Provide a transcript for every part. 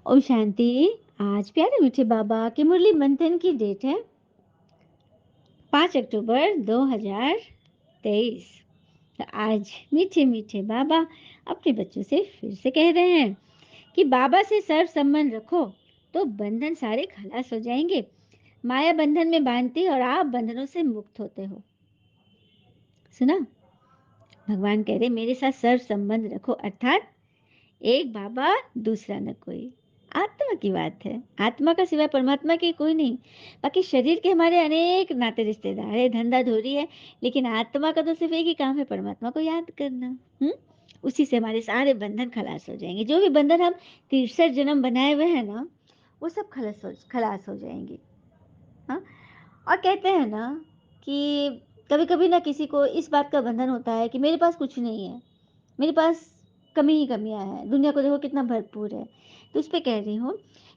ओम शांति। आज प्यारे मीठे बाबा के मुरली मंथन की डेट है 5 अक्टूबर 2023। तो आज मीठे मीठे बाबा अपने बच्चों से फिर से कह रहे हैं कि बाबा से सर्व संबंध रखो तो बंधन सारे खलास हो जाएंगे। माया बंधन में बांधती और आप बंधनों से मुक्त होते हो। सुना? भगवान कह रहे मेरे साथ सर्व संबंध रखो, अर्थात एक बाबा दूसरा न कोई। आत्मा की बात है, आत्मा का सिवाय परमात्मा के कोई नहीं। बाकी शरीर के हमारे अनेक नाते रिश्तेदार है, धंधा धोरी है, लेकिन आत्मा का तो सिर्फ एक ही काम है, परमात्मा को याद करना। उसी से हमारे सारे बंधन खलास हो जाएंगे। जो भी बंधन हम 63 जन्म बनाए हुए हैं ना, वो सब खलास हो जाएंगे। हाँ, और कहते हैं ना कि कभी कभी ना किसी को इस बात का बंधन होता है कि मेरे पास कुछ नहीं है, मेरे पास कमी ही कमियां हैं, दुनिया को देखो कितना भरपूर है। तो उस पे कह रही हूँ,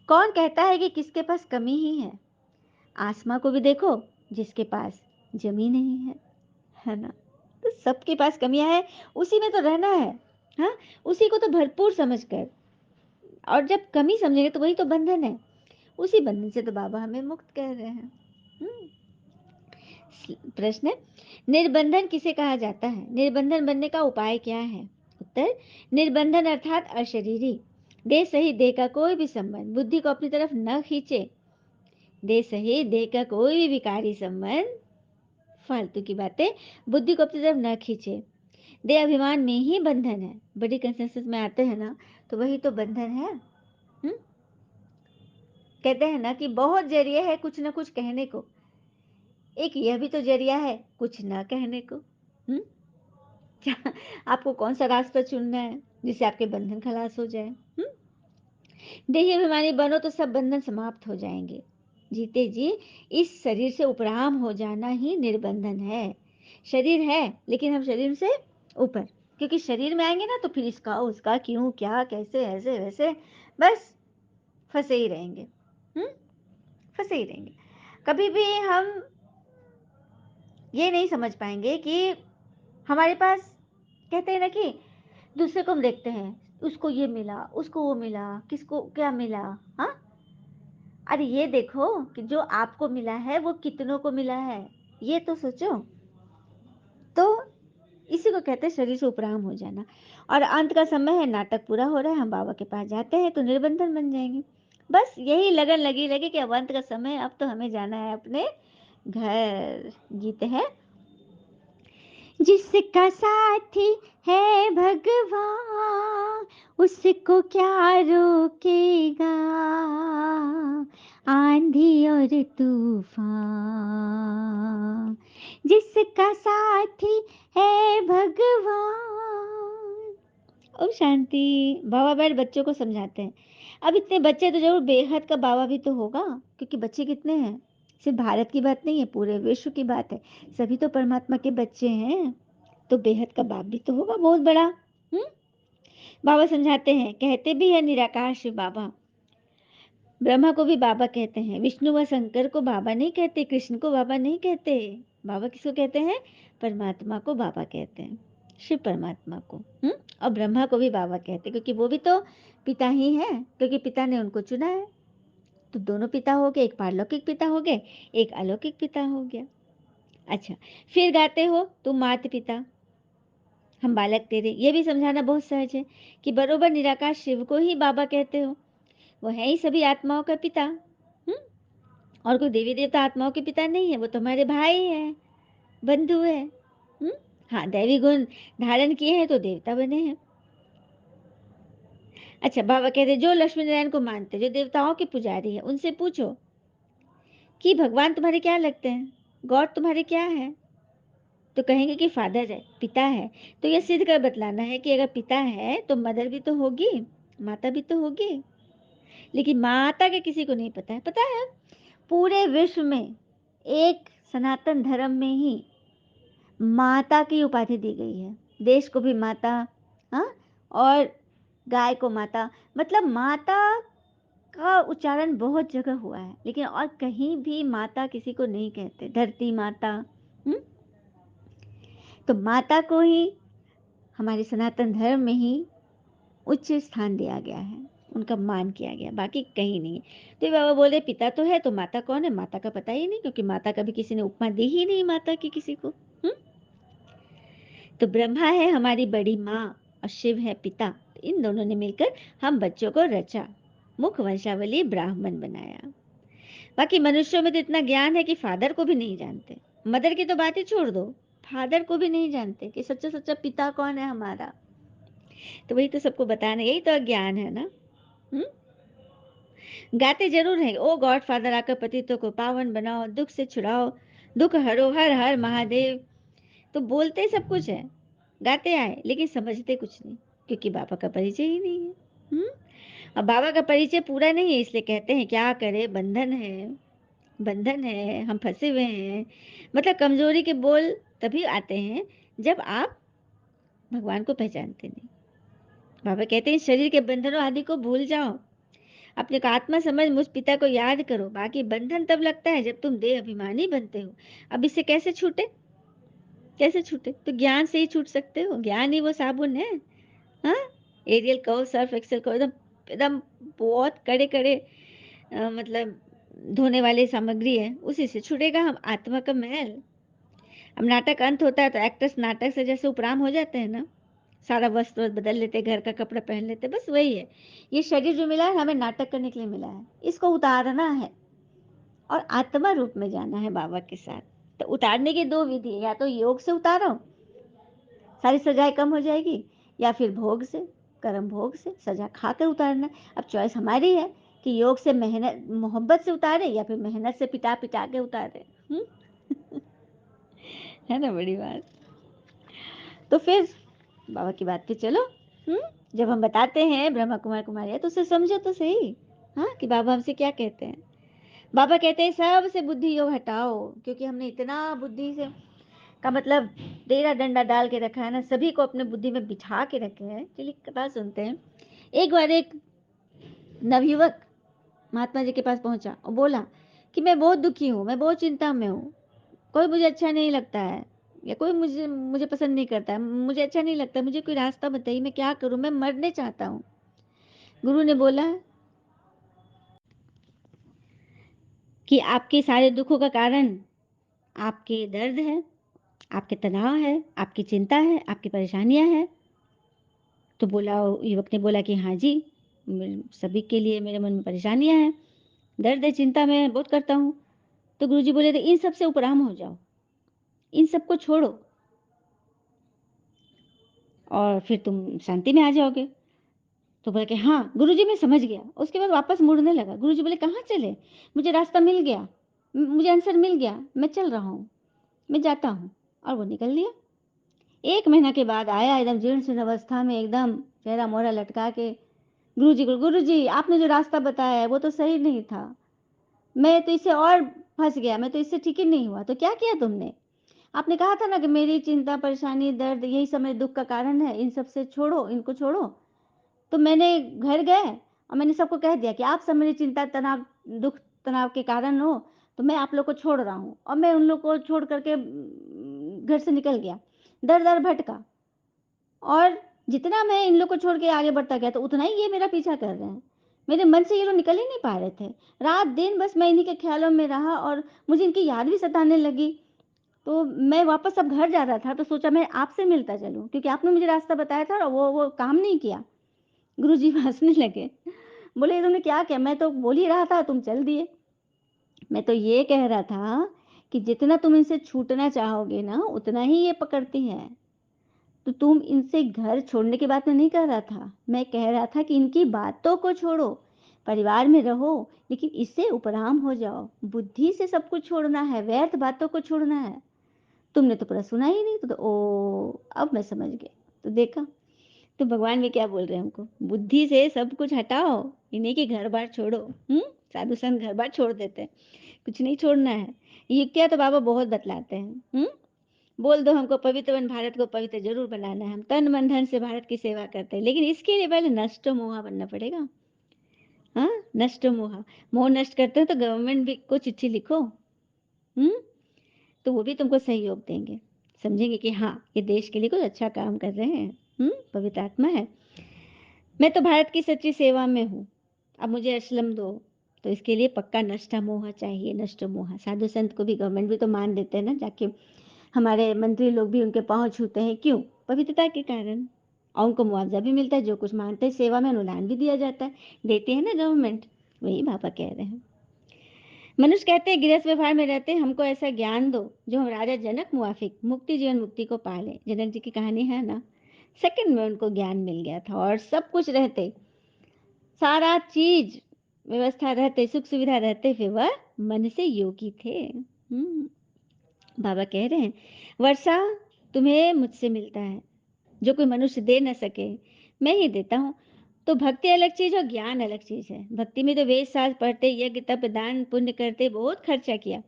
कौन कहता है कि किसके पास कमी ही है? आसमां को भी देखो, जिसके पास जमीन नहीं है ना। तो सबके पास कमियां हैं, उसी में तो रहना है। हाँ, उसी को तो भरपूर समझकर, और जब कमी समझेंगे तो वही तो बंधन है। उसी बंधन से तो बाबा हमें मुक्त कह रहे हैं। हम्म, प्रश्न है, निर्बंधन किसे कहा जाता है? निर्बंधन बनने का उपाय क्या है? उत्तर, निर्बंधन अर्थात अशरीरी, देह सहित देह का कोई भी संबंध बुद्धि को अपनी तरफ न खींचे। देह सहित देह का कोई भी विकारी संबंध, फालतू की बातें, बुद्धि को अपनी तरफ न खींचे। देह अभिमान में ही बंधन है। बड़ी कंसेंसस में आते हैं ना, तो वही तो बंधन है। कहते हैं ना कि बहुत जरिए है कुछ ना कुछ कहने को, एक यह भी तो जरिया है कुछ ना कहने को। हम्म आपको कौन सा रास्ता चुनना है जिससे आपके बंधन खलास हो जाए? देही अभिमानी बनो तो सब बंधन समाप्त हो जाएंगे। जीते जी इस शरीर से उपराम हो जाना ही निर्बंधन है। शरीर है लेकिन हम शरीर से ऊपर, क्योंकि शरीर में आएंगे ना तो फिर इसका उसका क्यों क्या कैसे ऐसे वैसे, बस फंसे ही रहेंगे। फंसे ही रहेंगे। कभी भी हम ये नहीं समझ पाएंगे कि हमारे पास, कहते हैं ना कि दूसरे को हम देखते हैं, उसको ये मिला, उसको वो मिला, किसको क्या मिला। हाँ, अरे ये देखो कि जो आपको मिला है वो कितनों को मिला है, ये तो सोचो। तो इसी को कहते हैं शरीर से उपराम हो जाना। और अंत का समय है, नाटक पूरा हो रहा है, हम बाबा के पास जाते हैं तो निर्बंधन बन जाएंगे। बस यही लगन लगी लगी कि अब अंत का समय है, अब तो हमें जाना है अपने घर। गीत है, जिसका साथी है भगवान उसको क्या रोकेगा, आंधी और तूफान। जिसका साथी है भगवान। ओम शांति। बाबा बैठ बच्चों को समझाते हैं। अब इतने बच्चे तो जरूर बेहद का बाबा भी तो होगा, क्योंकि बच्चे कितने हैं? सिर्फ भारत की बात नहीं है, पूरे विश्व की बात है। सभी तो परमात्मा के बच्चे हैं, तो बेहद का बाप भी तो होगा बहुत बड़ा। बाबा समझाते हैं, कहते भी है निराकार शिव बाबा। ब्रह्मा को भी बाबा कहते हैं, विष्णु व शंकर को बाबा नहीं कहते, कृष्ण को बाबा नहीं कहते। बाबा किसको कहते हैं? परमात्मा को बाबा कहते हैं, शिव परमात्मा को। और ब्रह्मा को भी बाबा कहते हैं, क्योंकि वो भी तो पिता ही है, क्योंकि पिता ने उनको चुना है। तो दोनों पिता हो गए, एक पारलौकिक पिता हो गए, एक अलौकिक पिता हो गया। अच्छा, फिर गाते हो तुम माता पिता हम बालक तेरे। ये भी समझाना बहुत सहज है कि बरोबर निराकार शिव को ही बाबा कहते हो, वो है ही सभी आत्माओं का पिता। और कोई देवी देवता आत्माओं के पिता नहीं है, वो तुम्हारे भाई है, बंधु है। हाँ, दैवी गुण धारण किए हैं तो देवता बने हैं। अच्छा, बाबा कहते जो लक्ष्मी नारायण को मानते, जो देवताओं के पुजारी है, उनसे पूछो कि भगवान तुम्हारे क्या लगते हैं, गॉड तुम्हारे क्या है? तो कहेंगे कि फादर है, पिता है। तो यह सिद्ध कर बतलाना है कि अगर पिता है तो मदर भी तो होगी, माता भी तो होगी। लेकिन माता के किसी को नहीं पता है। पता है, पूरे विश्व में एक सनातन धर्म में ही माता की उपाधि दी गई है। देश को भी माता, हाँ, और गाय को माता। मतलब माता का उच्चारण बहुत जगह हुआ है, लेकिन और कहीं भी माता किसी को नहीं कहते। धरती माता। तो माता को ही हमारे सनातन धर्म में ही उच्च स्थान दिया गया है। उनका मान किया गया, बाकी कहीं नहीं। तो ये बाबा बोले पिता तो है, तो माता कौन है? माता का पता ही नहीं, क्योंकि माता कभी किसी ने उपमा दी ही नहीं माता की किसी को। तो ब्रह्मा है हमारी बड़ी माँ और शिव है पिता। तो इन दोनों ने मिलकर हम बच्चों को रचा, मुख वंशावली ब्राह्मण बनाया। बाकी मनुष्यों में तो इतना ज्ञान है कि फादर को भी नहीं जानते। मदर की तो बात ही छोड़ दो, फादर को भी नहीं जानते कि सच्चा सच्चा पिता कौन है हमारा। तो वही तो सबको बताना, यही तो अज्ञान है ना। हम्म गाते जरूर हैं, ओ गॉड फादर आकर पतितों को पावन बनाओ, दुख से छुड़ाओ, दुख हरो, हर हर महादेव। तो बोलते सब कुछ है, गाते आए, लेकिन समझते कुछ नहीं, क्योंकि बाबा का परिचय ही नहीं है। हम्म और बाबा का परिचय पूरा नहीं है, इसलिए कहते हैं क्या करे, बंधन है, बंधन है, हम फंसे हुए हैं। मतलब कमजोरी के बोल तभी आते हैं जब आप भगवान को पहचानते नहीं। बाबा कहते हैं शरीर के बंधनों आदि को भूल जाओ, अपने को आत्मा समझ मुझ पिता को याद करो। बाकी बंधन तब लगता है जब तुम देह अभिमानी बनते हो। अब इससे कैसे छूटे? कैसे छूटे? तो ज्ञान से ही छूट सकते हो, ज्ञान ही वो साबुन है। हाँ, एरियल कहो, सर्फ एक्सेल कहो, एकदम एकदम बहुत कड़े कड़े मतलब धोने वाली सामग्री है, उसी से छूटेगा हम आत्मा का मैल। अब नाटक अंत होता है तो एक्टर्स नाटक से जैसे उपराम हो जाते हैं ना, सारा वस्त्र बदल लेते, घर का कपड़ा पहन लेते, बस वही है। ये शरीर जो मिला है हमें नाटक करने के लिए मिला है, इसको उतारना है और आत्मा रूप में जाना है बाबा के साथ। तो उतारने की दो विधि है, या तो योग से उतारो, सारी सजाएं कम हो जाएगी, या फिर भोग से, कर्म भोग से सजा खाकर उतारना। अब चॉइस हमारी है कि योग से मेहनत मोहब्बत से उतारे, या फिर मेहनत से पिटा पिटा के उतारे। है ना बड़ी बात। तो फिर बाबा की बात पे चलो। हम्म जब हम बताते हैं ब्रह्मा कुमार कुमारियाँ, तो उसे समझो तो सही। हाँ, कि बाबा हमसे क्या कहते हैं। बाबा कहते हैं सबसे बुद्धि योग हटाओ, क्योंकि हमने इतना बुद्धि से का मतलब डेरा डंडा डाल के रखा है ना, सभी को अपने बुद्धि में बिठा के रखे हैं। चलिए कथा सुनते हैं। एक बार एक नवयुवक महात्मा जी के पास पहुंचा और बोला कि मैं बहुत दुखी हूँ, मैं बहुत चिंता में हूँ, कोई मुझे अच्छा नहीं लगता है, या कोई मुझे मुझे पसंद नहीं करता है, मुझे अच्छा नहीं लगता, मुझे कोई रास्ता बताइए, मैं क्या करूं, मैं मरने चाहता हूँ। गुरु ने बोला कि आपके सारे दुखों का कारण आपके दर्द है, आपके तनाव है, आपकी चिंता है, आपकी परेशानियां हैं। तो बोला, युवक ने बोला कि हाँ जी, सभी के लिए मेरे मन में परेशानियां हैं, दर्द है, चिंता मैं बहुत करता हूँ। तो गुरुजी बोले थे इन सब से उपराम हो जाओ, इन सबको छोड़ो और फिर तुम शांति में आ जाओगे। तो बोला कि हाँ गुरुजी मैं समझ गया। उसके बाद वापस मुड़ने लगा। गुरुजी बोले कहाँ चले? मुझे रास्ता मिल गया, मुझे आंसर मिल गया, मैं चल रहा हूँ, मैं जाता हूँ। और वो निकल लिया। 1 महीना के बाद आया एकदम जीर्ण शीर्ण अवस्था में, एकदम चेहरा मोहरा लटका के गुरुजी को, गुरुजी आपने जो रास्ता बताया है वो तो सही नहीं था, मैं तो इससे और फंस गया, मैं तो इससे ठीक ही नहीं हुआ। तो क्या किया तुमने? आपने कहा था ना कि मेरी चिंता परेशानी दर्द यही सब मेरे दुख का कारण है, इन सब से छोड़ो, इनको छोड़ो। तो मैंने घर गए और मैंने सबको कह दिया कि आप सब मेरी चिंता तनाव दुख तनाव के कारण हो, तो मैं आप लोग को छोड़ रहा हूँ। और मैं उन लोग को छोड़ करके घर से निकल गया, दर दर भटका, और जितना मैं इन लोग को छोड़ के आगे बढ़ता गया तो उतना ही ये मेरा पीछा कर रहे हैं। मेरे मन से ये लोग निकल ही नहीं पा रहे थे। रात दिन बस मैं इन्हीं के ख्यालों में रहा और मुझे इनकी याद भी सताने लगी। तो मैं वापस अब घर जा रहा था तो सोचा मैं आपसे मिलता चलूं, क्योंकि आपने मुझे रास्ता बताया था और वो काम नहीं किया। गुरुजी हंसने लगे, बोले तुमने क्या किया? मैं तो बोल ही रहा था, तुम चल दिए। मैं तो ये कह रहा था कि जितना तुम इनसे छूटना चाहोगे ना, उतना ही ये पकड़ती हैं। तो तुम इनसे घर छोड़ने की बात मैं नहीं कर रहा था, मैं कह रहा था कि इनकी बातों को छोड़ो, परिवार में रहो, लेकिन इससे उपराम हो जाओ। बुद्धि से सब कुछ छोड़ना है, व्यर्थ बातों को छोड़ना है। तुमने तो पूरा सुना ही नहीं। तो ओ, अब मैं समझ गया। तो देखा, तो भगवान भी क्या बोल रहे हैं हमको, बुद्धि से सब कुछ हटाओ, इन्हीं के घर बार छोड़ो। साधु संत घर बार छोड़ देते हैं, कुछ नहीं छोड़ना है। युक्तियाँ तो बाबा बहुत बतलाते हैं। बोल दो हमको पवित्र बन, भारत को पवित्र जरूर बनाना है, हम तन मन धन से भारत की सेवा करते हैं, लेकिन इसके लिए पहले नष्ट मोहा बनना पड़ेगा। हाँ, नष्ट मोहा, मोह नष्ट करते हो तो गवर्नमेंट भी को चिट्ठी लिखो। हम्म तो वो भी तुमको सहयोग देंगे, समझेंगे कि हाँ ये देश के लिए कुछ अच्छा काम कर रहे हैं। पवित्र आत्मा है। मैं तो भारत की सच्ची सेवा में हूँ, अब मुझे असलम दो। तो इसके लिए पक्का नष्टा मोहा चाहिए, नष्ट मोहा। साधु संत को भी गवर्नमेंट भी तो मान देते हैं ना जाके, हमारे मंत्री लोग भी उनके पाँव छूते हैं, क्यों? पवित्रता के कारण। और उनको मुआवजा भी मिलता है, जो कुछ मानते हैं सेवा में अनुदान भी दिया जाता है, देती है ना गवर्नमेंट। वही बाबा कह रहे हैं। मनुष्य कहते हैं गृहस्थ व्यवहार में रहते हैं, हमको ऐसा ज्ञान दो जो हम राजा जनक मुआफिक मुक्ति जीवन मुक्ति को पाले। जनक जी की कहानी है ना, सेकंड में उनको ज्ञान मिल गया था और सब कुछ रहते, सारा चीज व्यवस्था रहते, सुख सुविधा रहते, फिर वह मन से योगी थे। बाबा कह रहे हैं वर्षा तुम्हें मुझसे मिलता है, जो कोई मनुष्य दे न सके मैं ही देता हूँ। तो भक्ति अलग चीज और ज्ञान अलग चीज है। भक्ति में तो वेद शास्त्र पढ़ते, यज्ञ तप दान पुण्य करते, बहुत खर्चा किया,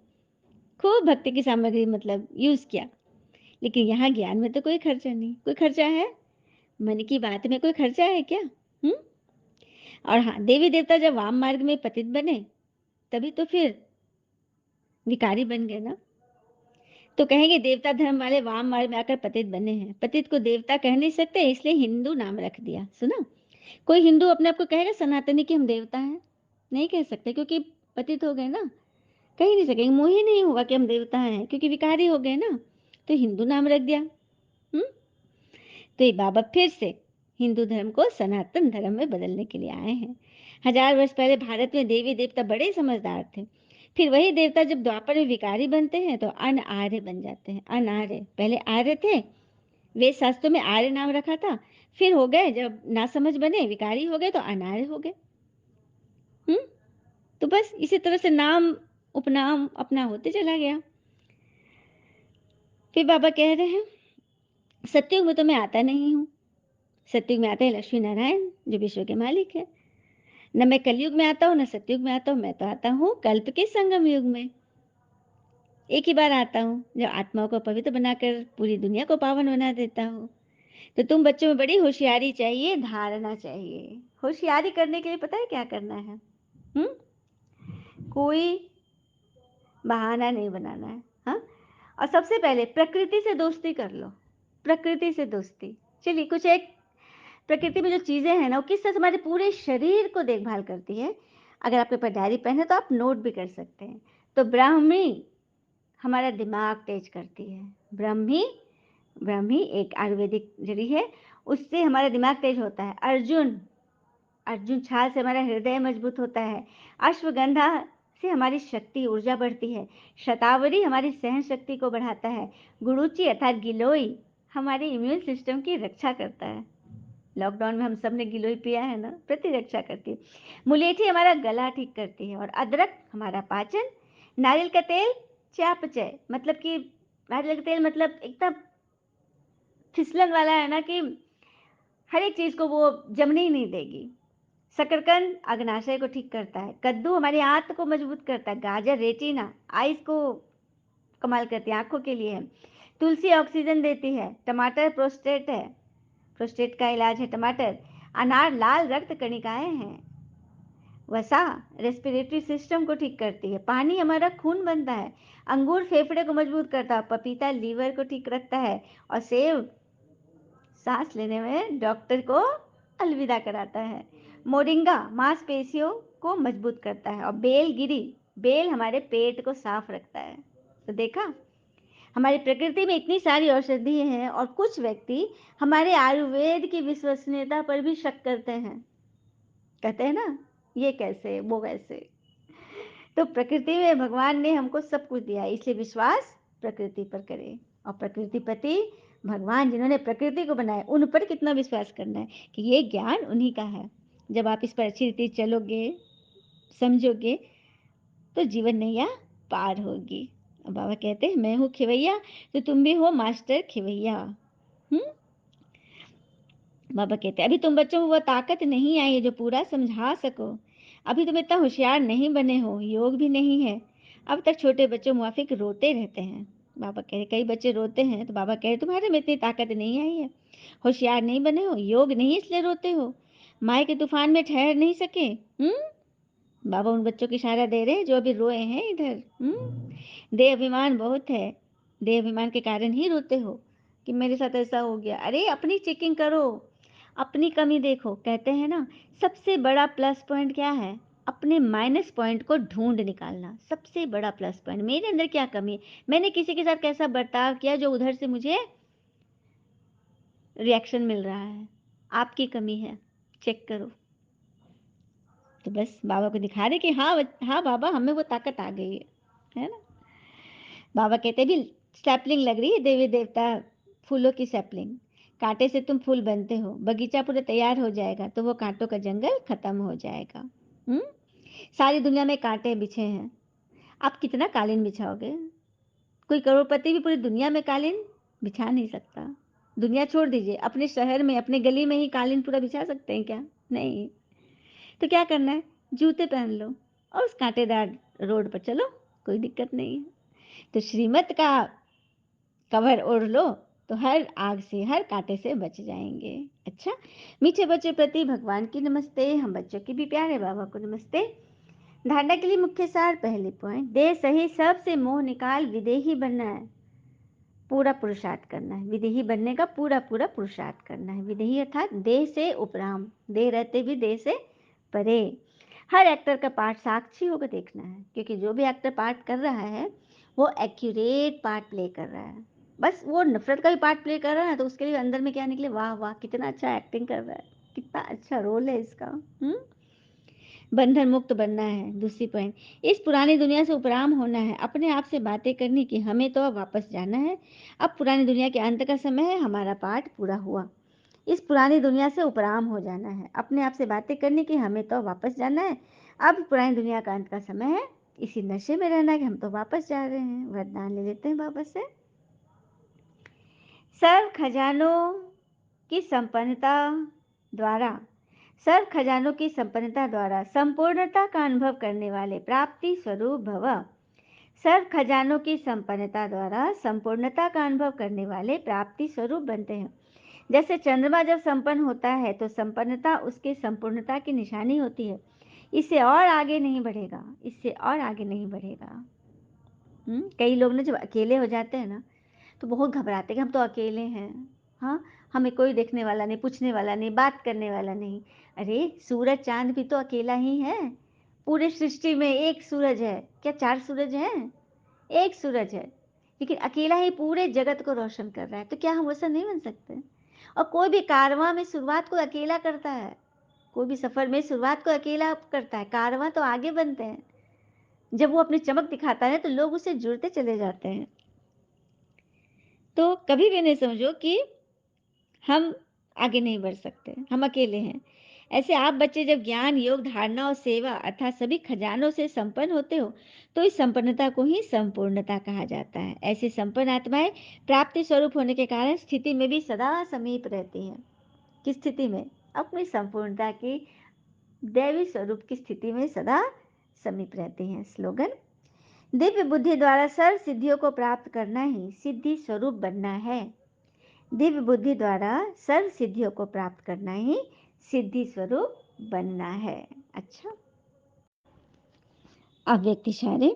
खूब भक्ति की सामग्री मतलब यूज किया। लेकिन यहाँ ज्ञान में तो कोई खर्चा नहीं। कोई खर्चा है? मन की बात में कोई खर्चा है क्या? हम्म। और हाँ, देवी देवता जब वाम मार्ग में पतित बने, तभी तो फिर विकारी बन गए ना। तो कहेंगे देवता धर्म वाले वाम मार्ग में आकर पतित बने हैं। पतित को देवता कह नहीं सकते, इसलिए हिंदू नाम रख दिया। सुना? कोई हिंदू अपने आप को कहेगा सनातनी कि हम देवता हैं? नहीं कह सकते, क्योंकि पतित हो गए ना। कह ही नहीं सकेंगे, मुंह ही नहीं हुआ कि हम देवता हैं, क्योंकि विकारी हो गए ना। तो हिंदू नाम रख दिया। हम्म। तो ये बाबा फिर से हिंदू धर्म को सनातन धर्म में बदलने के लिए आए हैं। 1000 वर्ष पहले भारत में देवी देवता बड़े समझदार थे। फिर वही देवता जब द्वापर में विकारी बनते हैं तो अनआर्य बन जाते हैं। अनआर्य, पहले आर्य थे, वेद शास्त्रों में आर्य नाम रखा था, फिर हो गए जब नासमझ बने विकारी हो गए तो अनार्य हो गए। हम्म। तो बस इसी तरह से नाम उपनाम अपना होते चला गया। फिर बाबा कह रहे हैं सत्युग में तो मैं आता नहीं हूँ। सत्युग में आते हैं लक्ष्मी नारायण जो विश्व के मालिक है। न मैं कलयुग में आता हूँ न सत्युग में आता हूँ, मैं तो आता हूँ कल्प के संगम युग में। एक ही बार आता हूँ जब आत्माओं को पवित्र बनाकर पूरी दुनिया को पावन बना देता हूँ। तो तुम बच्चों में बड़ी होशियारी चाहिए, धारणा चाहिए। होशियारी करने के लिए पता है क्या करना है? हम्म। कोई बहाना नहीं बनाना है। हाँ। और सबसे पहले प्रकृति से दोस्ती कर लो। प्रकृति से दोस्ती। चलिए कुछ एक प्रकृति में जो चीजें हैं ना, वो किस तरह से हमारे पूरे शरीर को देखभाल करती है। अगर आपके पास डायरी पेन है तो आप नोट भी कर सकते हैं। तो ब्राह्मी हमारा दिमाग तेज करती है। ब्राह्मी, ब्राह्मी एक आयुर्वेदिक जड़ी है, उससे हमारा दिमाग तेज होता है। अर्जुन, अर्जुन छाल से हमारा हृदय मजबूत होता है। अश्वगंधा से हमारी शक्ति ऊर्जा बढ़ती है। शतावरी हमारी सहन शक्ति को बढ़ाता है। गुड़ूची अर्थात गिलोई हमारे इम्यून सिस्टम की रक्षा करता है। लॉकडाउन में हम सब ने गिलोई पिया है ना, प्रतिरक्षा करती है। मुलेठी हमारा गला ठीक करती है और अदरक हमारा पाचन। नारियल का तेल चयापचय, मतलब कि नारियल का तेल मतलब एकदम फिसलन वाला है ना, कि हर एक चीज को वो जमने ही नहीं देगी। शकरकंद अग्नाशय को ठीक करता है। कद्दू हमारी आंत को मजबूत करता है। गाजर रेटिना आइज को कमाल करती है, आंखों के लिए है। तुलसी ऑक्सीजन देती है। टमाटर प्रोस्टेट है, प्रोस्टेट का इलाज है टमाटर। अनार लाल रक्त कणिकाएं हैं। वसा रेस्पिरेटरी सिस्टम को ठीक करती है। पानी हमारा खून बनता है। अंगूर फेफड़े को मजबूत करता है। पपीता लीवर को ठीक रखता है। और सेब सांस लेने में डॉक्टर को अलविदा कराता है। मोरिंगा मांसपेशियों को मजबूत करता है। और बेलगिरी, बेल हमारे पेट को साफ रखता है। तो देखा, हमारी प्रकृति में इतनी सारी औषधि हैं और कुछ व्यक्ति हमारे आयुर्वेद की विश्वसनीयता पर भी शक करते हैं। कहते हैं ना ये कैसे वो वैसे। तो प्रकृति में भगवान ने हमको सब कुछ दिया है, इसलिए विश्वास प्रकृति पर करें। और प्रकृतिपति भगवान जिन्होंने प्रकृति को बनाया उन पर कितना विश्वास करना है कि ये ज्ञान उन्हीं का है। जब आप इस पर अच्छी रीति चलोगे, समझोगे, तो जीवन नैया पार होगी। अब बाबा कहते हैं मैं हूँ खिवैया, तो तुम भी हो मास्टर खिवैया। हम्म। बाबा कहते हैं अभी तुम बच्चों को वो ताकत नहीं आई है जो पूरा समझा सको। अभी तुम इतना होशियार नहीं बने हो, योग भी नहीं है। अब तक छोटे बच्चों मुआफिक रोते रहते हैं। बाबा कह रहे कई बच्चे रोते हैं, तो बाबा कह रहे तुम्हारे में इतनी ताकत नहीं आई है, होशियार नहीं बने हो, योग नहीं इसलिए रोते हो, माए के तूफान में ठहर नहीं सके। बाबा उन बच्चों की इशारा दे रहे हैं जो अभी रोए हैं इधर। देह अभिमान बहुत है, देह अभिमान के कारण ही रोते हो कि मेरे साथ ऐसा हो गया। अरे अपनी चेकिंग करो, अपनी कमी देखो, कहते हैं ना, सबसे बड़ा प्लस पॉइंट क्या है? अपने माइनस पॉइंट को ढूँढ निकालना, सबसे बड़ा प्लस पॉइंट। मेरे अंदर क्या कमी है? मैंने किसी के साथ कैसा बर्ताव किया जो उधर से मुझे रिएक्शन मिल रहा है? आपकी कमी है, चेक करो। तो बस बाबा को दिखा रहे कि हाँ हाँ बाबा, हमें वो ताकत आ गई है ना? बाबा कहते भी सैपलिंग लग रही है देवी देवता फूलों की सैपलिंग, कांटे से तुम फूल बनते हो, बगीचा पूरा तैयार हो जाएगा तो वो कांटों का जंगल खत्म हो जाएगा। हम्म। सारी दुनिया में कांटे बिछे हैं, आप कितना कालीन बिछाओगे? कोई करोड़पति भी पूरी दुनिया में कालीन बिछा नहीं सकता। दुनिया छोड़ दीजिए, अपने शहर में अपने गली में ही कालीन पूरा बिछा सकते हैं क्या? नहीं। तो क्या करना है? जूते पहन लो और उस कांटेदार रोड पर चलो, कोई दिक्कत नहीं है। तो श्रीमत का कवर ओढ़ लो तो हर आग से, हर कांटे से बच जाएंगे। अच्छा, मीठे बच्चों प्रति भगवान की नमस्ते, हम बच्चों की भी प्यारे बाबा को नमस्ते। धारणा के लिए मुख्य सार, पहली पॉइंट, देह सही सब से मोह निकाल विदेही बनना है, पूरा पुरुषार्थ करना है। विदेही बनने का पूरा पूरा पुरुषार्थ करना है। विदेही अर्थात देह से उपराम, देह रहते भी देह से परे। हर एक्टर का पार्ट साक्षी होकर देखना है, क्योंकि जो भी एक्टर पार्ट कर रहा है वो एक्यूरेट पार्ट प्ले कर रहा है। बस वो नफरत का भी पार्ट प्ले कर रहा है तो उसके लिए अंदर में क्या निकले, वाह वाह कितना अच्छा एक्टिंग कर रहा है, कितना अच्छा रोल है इसका। बंधन मुक्त बनना है, दूसरी पॉइंट, इस पुरानी दुनिया से उपराम होना है, अपने आप से बातें करनी कि हमें तो अब वापस जाना है, अब पुरानी दुनिया के अंत का समय है, हमारा पार्ट पूरा हुआ। इस पुरानी दुनिया से उपराम हो जाना है, अपने आप से बातें करनी कि हमें तो वापस जाना है, अब पुरानी दुनिया का अंत का समय है, इसी नशे में रहना है कि हम तो वापस जा रहे हैं। वरदान ले लेते हैं बाबा से। सर्व खजानों की संपन्नता द्वारा, सर्व खजानों की संपन्नता द्वारा संपूर्णता का अनुभव करने वाले प्राप्ति स्वरूप भव। सर्व खजानों की संपन्नता द्वारा संपूर्णता का अनुभव करने वाले प्राप्ति स्वरूप बनते हैं। जैसे चंद्रमा जब संपन्न होता है तो संपन्नता उसके संपूर्णता की निशानी होती है, इससे और आगे नहीं बढ़ेगा, इससे और आगे नहीं बढ़ेगा। कई लोग ना जब अकेले हो जाते हैं ना तो बहुत घबराते कि हम तो अकेले हैं, हाँ, हमें कोई देखने वाला नहीं, पूछने वाला नहीं, बात करने वाला नहीं। अरे सूरज चांद भी तो अकेला ही है, पूरे सृष्टि में एक सूरज है, क्या चार सूरज हैं? एक सूरज है, लेकिन अकेला ही पूरे जगत को रोशन कर रहा है, तो क्या हम वैसा नहीं बन सकते? और कोई भी कारवां में शुरुआत को अकेला करता है, कोई भी सफर में शुरुआत को अकेला करता है, कारवां तो आगे बनते हैं। जब वो अपनी चमक दिखाता है तो लोग उससे जुड़ते चले जाते हैं। तो कभी भी नहीं समझो कि हम आगे नहीं बढ़ सकते, हम अकेले हैं। ऐसे आप बच्चे जब ज्ञान, योग, धारणा और सेवा अर्थात सभी खजानों से संपन्न होते हो तो इस संपन्नता को ही संपूर्णता कहा जाता है। ऐसी संपन्न आत्माएं प्राप्ति स्वरूप होने के कारण स्थिति में भी सदा समीप रहती हैं। किस स्थिति में? अपनी संपूर्णता की, दैवी स्वरूप की स्थिति में सदा समीप रहती हैं। स्लोगन, दिव्य बुद्धि द्वारा सर्व सिद्धियों को प्राप्त करना ही सिद्धि स्वरूप बनना है। दिव्य बुद्धि द्वारा सर्व सिद्धियों को प्राप्त करना ही सिद्धि स्वरूप बनना है। अच्छा, अब व्यक्ति इशारे।